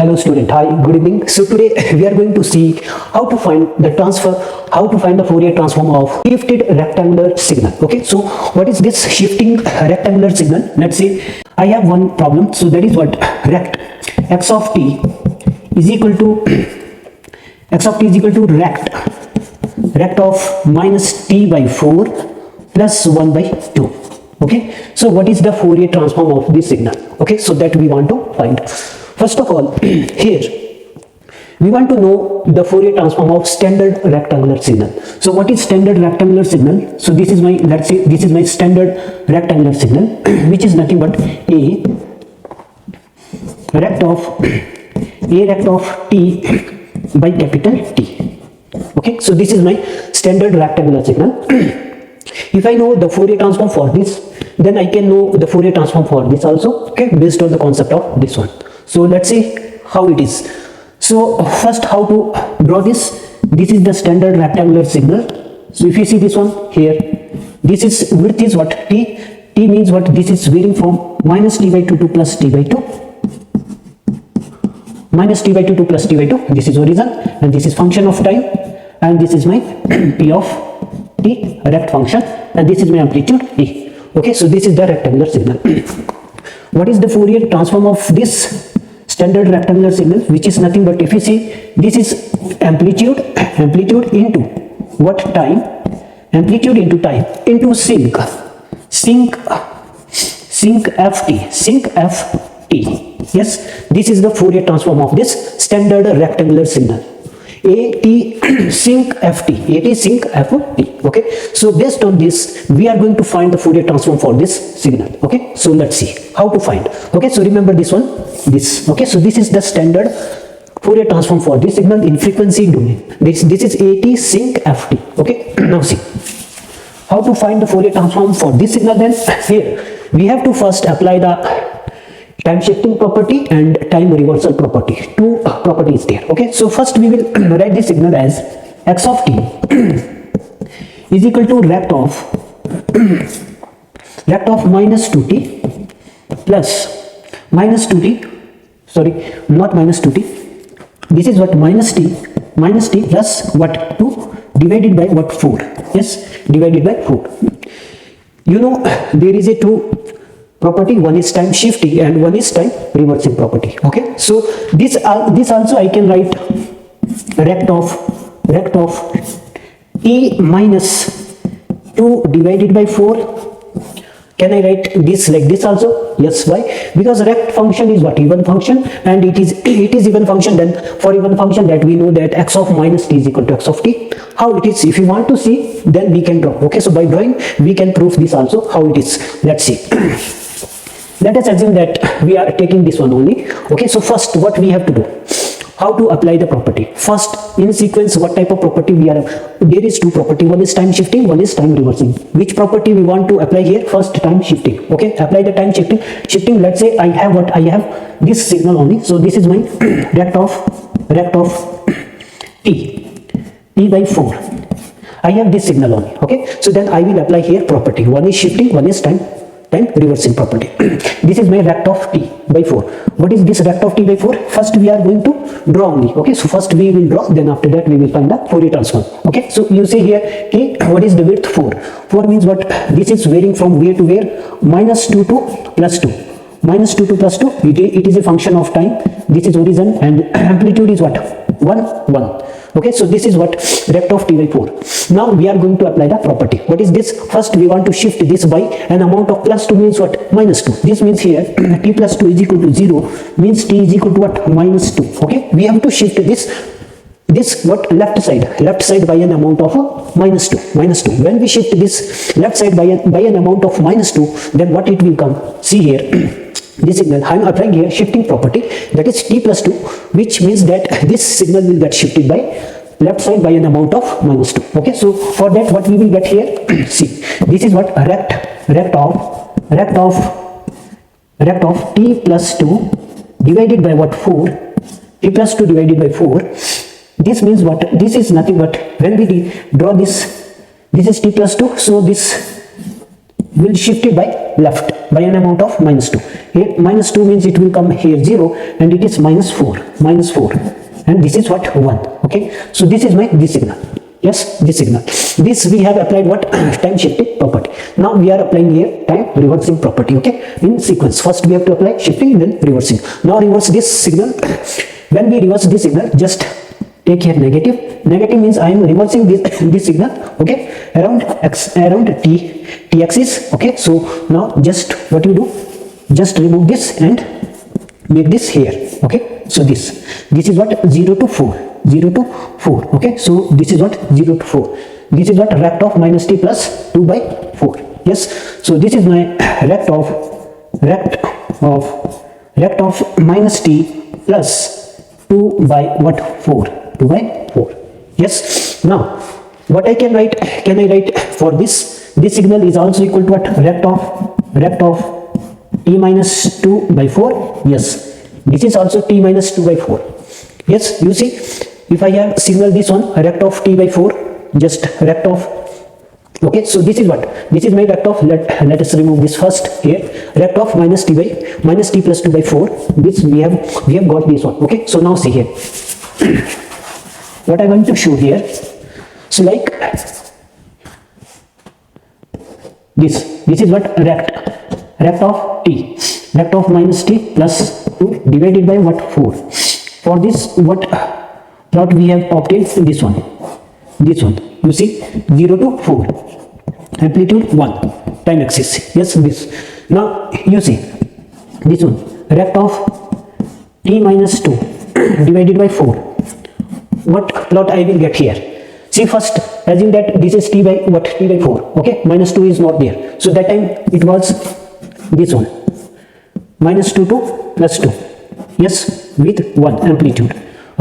Hello student, hi, good evening. So today we are going to see how to find the Fourier transform of shifted rectangular signal. Okay, so what is this shifting rectangular signal? Let's say I have one problem. So that is what rect x of t is equal to rect of minus t by 4 plus 1 by 2. Okay, so what is the Fourier transform of this signal? Okay, so that we want to find. First of all, here we want to know the Fourier transform of standard rectangular signal. So what is standard rectangular signal? So this is my, let's say this is my standard rectangular signal which is nothing but a rect of t by capital T. Okay, so this is my standard rectangular signal. If I know the Fourier transform for this, then I can know the Fourier transform for this also, okay, based on the concept of this one. So let's see how it is. So first, how to draw this? This is the standard rectangular signal. So if you see this one here, this is width is what t. T means what? This is varying from minus t by 2 to plus t by 2. Minus t by 2 to plus t by 2. This is horizon and this is function of time, and this is my p of t rect function, and this is my amplitude a. Okay, so this is the rectangular signal. What is the Fourier transform of this standard rectangular signal, which is nothing but, if you see, this is amplitude into what? Time. Amplitude into time into sync ft. Yes, this is the Fourier transform of this standard rectangular signal. At sync ft. Okay, so based on this we are going to find the Fourier transform for this signal. Okay, so let's see how to find. Okay, so remember this one, this. Okay, so this is the standard Fourier transform for this signal in frequency domain. This is At sync ft. Okay, now see how to find the Fourier transform for this signal. Then here we have to first apply the time shifting property and time reversal property. Two properties there. Okay, so first we will write this signal as x of t is equal to rect of minus 2t plus minus 2t, sorry, not minus 2t, this is what minus t plus what 2 divided by what 4. Yes, divided by 4. You know there is a two property, one is time shifting and one is time reversing property. Okay, so this also I can write rect of t minus 2 divided by 4. Can I write this like this also? Yes. Why? Because rect function is what? Even function, and it is even function. Then for even function, that we know that x of minus t is equal to x of t. How it is? If you want to see, then we can draw. Okay, so by drawing we can prove this also how it is. Let's see. Let us assume that we are taking this one only. Okay, so first what we have to do, how to apply the property. First, in sequence, what type of property we are, there is two property, one is time shifting, one is time reversing. Which property we want to apply here? First, time shifting. Okay, apply the time shifting. Let's say I have what? I have this signal only. So this is my rect of t by 4. I have this signal only. Okay, so then I will apply here property. One is shifting, one is time reversing property. This is my rect of t by 4. What is this rect of t by 4? First we are going to draw only. Okay, so first we will draw, then after that we will find the Fourier transform. Okay, so you see here, okay, what is the width? 4 means what? This is varying from where to where? Minus 2 to plus 2. Minus 2 to plus 2, it is a function of time. This is horizon and amplitude is what? 1. Okay, so this is what? Rect of t by 4. Now we are going to apply the property. What is this? First we want to shift this by an amount of plus 2 means what? Minus 2. This means here t plus 2 is equal to 0 means t is equal to what? Minus 2. Okay, we have to shift this what? Left side by an amount of minus 2. When we shift this left side by an amount of minus 2, then what it will come? See here. This signal, I am applying here shifting property, that is t plus 2, which means that this signal will get shifted by left side by an amount of minus 2. Okay, so for that what we will get here? See, this is what? Rect of t plus 2 divided by what? 4. T plus 2 divided by 4. This means what? This is nothing but, when we draw this is t plus 2, so this will shift it by left by an amount of -2. Here -2 means it will come here 0 and it is -4, and this is what 1. Okay, so this is my this signal. Yes, this signal. This we have applied what time shifting property. Now we are applying here time reversing property. Okay, in sequence. First we have to apply shifting, then reversing. Now reverse this signal. When we reverse this signal, just take here negative. Negative means I am reversing this signal. Okay, around t axis. Okay, so now just what you do, just remove this and make this here. Okay, so this is what 0 to 4. Okay, so this is what 0 to 4. This is what rect of -t plus 2 by 4. Yes, so this is my rect of -t plus 2 by what 4. 2 by 4. Yes, now what I can write, for this signal is also equal to what rect of t minus 2 by 4. Yes, this is also t minus 2 by 4. Yes, you see, if I have signal this one, rect of t by 4, just rect of, okay, so this is what, this is my rect of, let us remove this first here, rect of -t plus 2 by 4. This we have got this one. Okay, so now see here what I want to show here. So like this is what rect of t, rect of -t plus 2 divided by what 4. For this what plot we have obtained, this one, you see, 0 to 4, amplitude 1, time axis. Yes, this. Now you see this one, rect of t minus 2 divided by 4. What plot I will get here? See, first assume that this is t by 4. Okay, -2 is not there, so that time it was this one, -2 to +2. Yes, with 1 amplitude.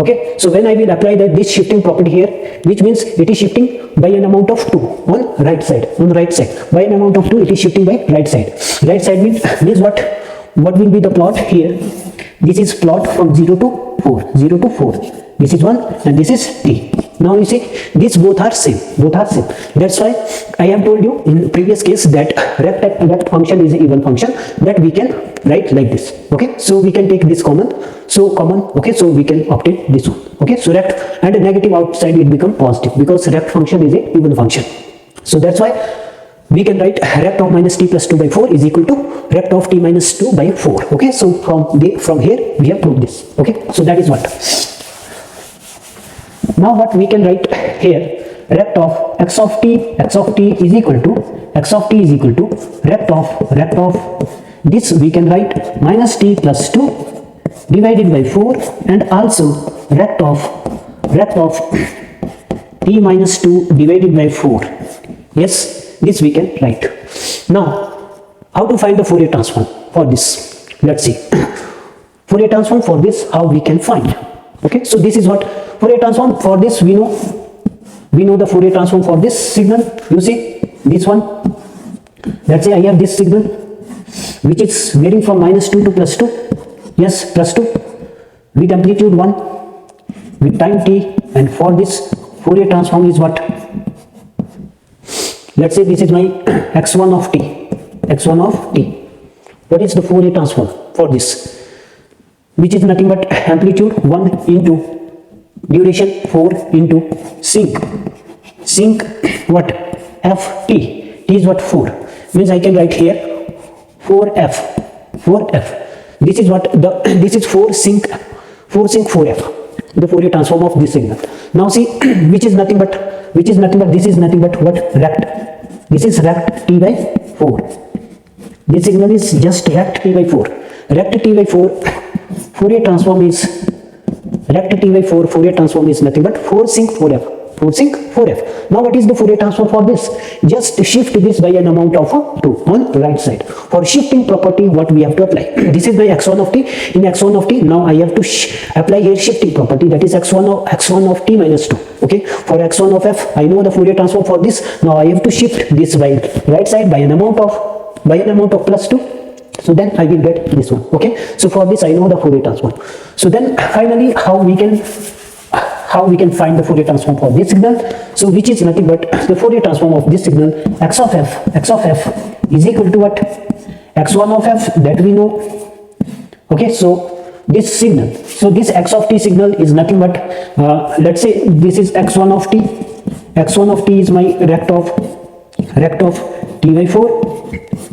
Okay, so when I will apply this shifting property here, which means it is shifting by an amount of 2 on right side, by an amount of 2 it is shifting by right side. Right side means what will be the plot here? This is plot from 0 to 4. This is 1 and this is t. Now you see, these both are same. That's why I have told you in previous case that rect function is an even function, that we can write like this. Okay, so we can take this common. Okay, so we can obtain this one. Okay, so rect and a negative outside it become positive because rect function is a even function. So that's why we can write rect of -t plus 2 by 4 is equal to rect of t minus 2 by 4. Okay, so from here we have proved this. Okay, so that is what. Now what we can write here, rect of x of t is equal to rect of this we can write -t plus 2 divided by 4, and also rect of t minus 2 divided by 4. Yes, this we can write. Now how to find the Fourier transform for this? Let's see. Fourier transform for this, how we can find. Okay, so this is what Fourier transform for this. We know the Fourier transform for this signal. You see this one, let's say I have this signal which is varying from -2 to +2. Yes, +2 with amplitude 1 with time t, and for this Fourier transform is what, let's say this is my x1 of t. What is the Fourier transform for this? Which is nothing but amplitude 1 into duration 4 into sync what ft. T is what 4, means I can write here 4f. This is what this is 4 sync 4f, the Fourier transform of this signal. Now see, which is nothing but this is nothing but what, rect. This is rect t by 4. This signal is just rect t by 4. Rect t by 4 Fourier transform is nothing but 4 sync 4f. Now what is the Fourier transform for this? Just shift this by an amount of 2 on right side. For shifting property, what we have to apply? This is my x1 of t. In x1 of t, now I have to apply here shifting property, that is x1 of t minus 2. Okay, for x1 of f, I know the Fourier transform for this. Now I have to shift this by right side by an amount of +2. So then I will get this one. Okay, so for this I know the Fourier transform. So then finally how we can how we can find the Fourier transform for this signal. So which is nothing but the Fourier transform of this signal x of f is equal to what? x1 of f, that we know. Okay, so this signal, so this x of t signal is nothing but let's say this is x1 of t. x1 of t is my rect of t by 4.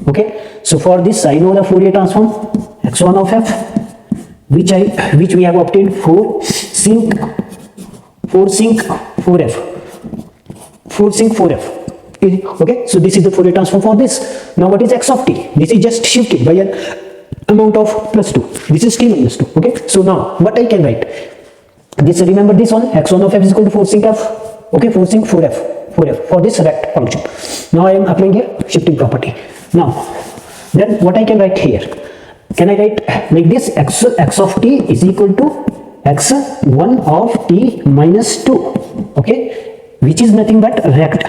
Okay, so for this I know the Fourier transform x1 of f, which we have obtained 4 sinc 4f. Okay, so this is the Fourier transform for this. Now what is x of t? This is just shifted by an amount of +2. This is t minus 2. Okay, so now what I can write? This, remember this one, x1 of f is equal to 4 sinc f. Okay, 4 sinc 4f for this rect function. Now I am applying here shifting property. Now then what I can write here? Can I write like this? X of t is equal to x1 of t minus 2. Okay, which is nothing but rect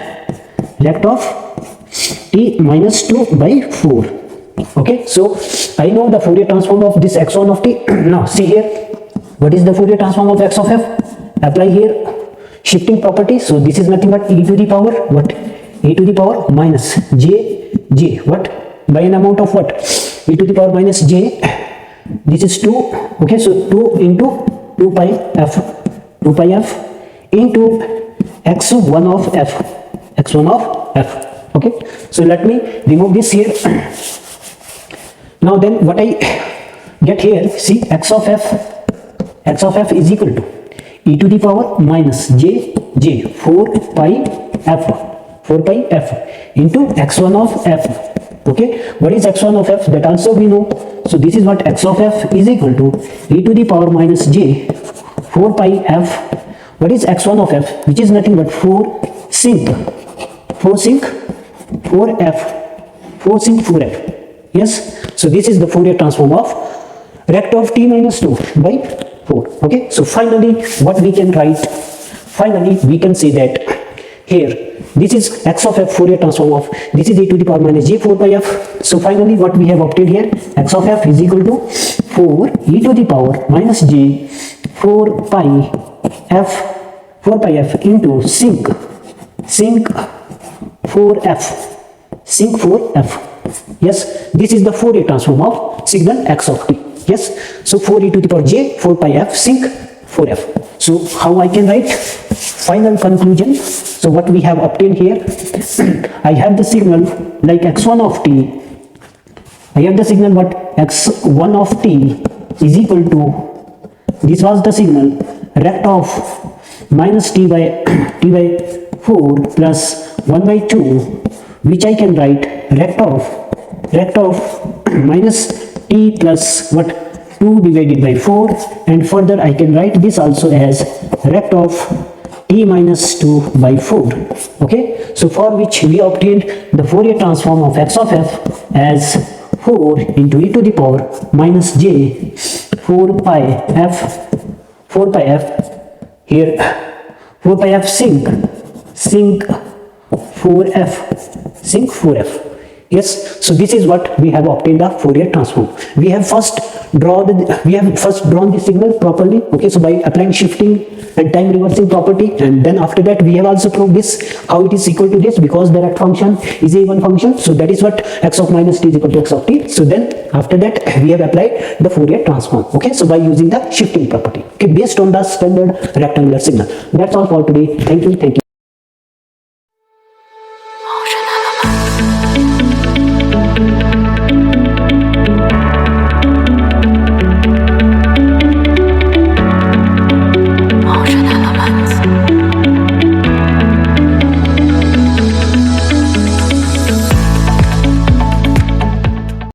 of t minus 2 by 4. Okay, so I know the Fourier transform of this x1 of t. Now see here, what is the Fourier transform of x of f? Apply here shifting property. So this is nothing but e to the power what? E to the power minus j what? By an amount of what? E to the power minus j. This is 2. Okay, so 2 into 2 pi f into x1 of f. Okay, so let me remove this here. Now then what I get here, see, x of f is equal to e to the power minus j 4 pi f into x1 of f. Okay, what is x1 of f? That also we know. So this is what x of f is equal to e to the power minus j 4 pi f. What is x1 of f? Which is nothing but 4 sinc 4f. Yes, so this is the Fourier transform of rect of t minus 2 by 4. Okay, so finally what we can write? Finally we can say that here this is x of f Fourier transform of this is e to the power minus j 4 pi f. So finally what we have obtained here, x of f is equal to 4 e to the power minus j 4 pi f into sinc 4f. Yes, this is the Fourier transform of signal x of t. Yes, so 4 e to the power j 4 pi f sinc 4f. So how I can write? Final conclusion. So what we have obtained here, I have the signal like x1 of t. I have the signal what? x1 of t is equal to, this was the signal, rect of minus t by 4 plus 1 by 2, which I can write rect of minus t plus what? 2 divided by 4, and further I can write this also as rect of t minus 2 by 4. Okay, so for which we obtained the Fourier transform of x of f as 4 into e to the power minus j 4 pi f here 4 pi f sinc 4f. Yes, so this is what we have obtained the Fourier transform. We have first drawn the signal properly. Okay, so by applying shifting and time reversing property, and then after that we have also proved this, how it is equal to this, because the rect function is a one function. So that is what x of minus t is equal to x of t. So then after that we have applied the Fourier transform. Okay, so by using the shifting property, okay, based on the standard rectangular signal. That's all for today. Thank you.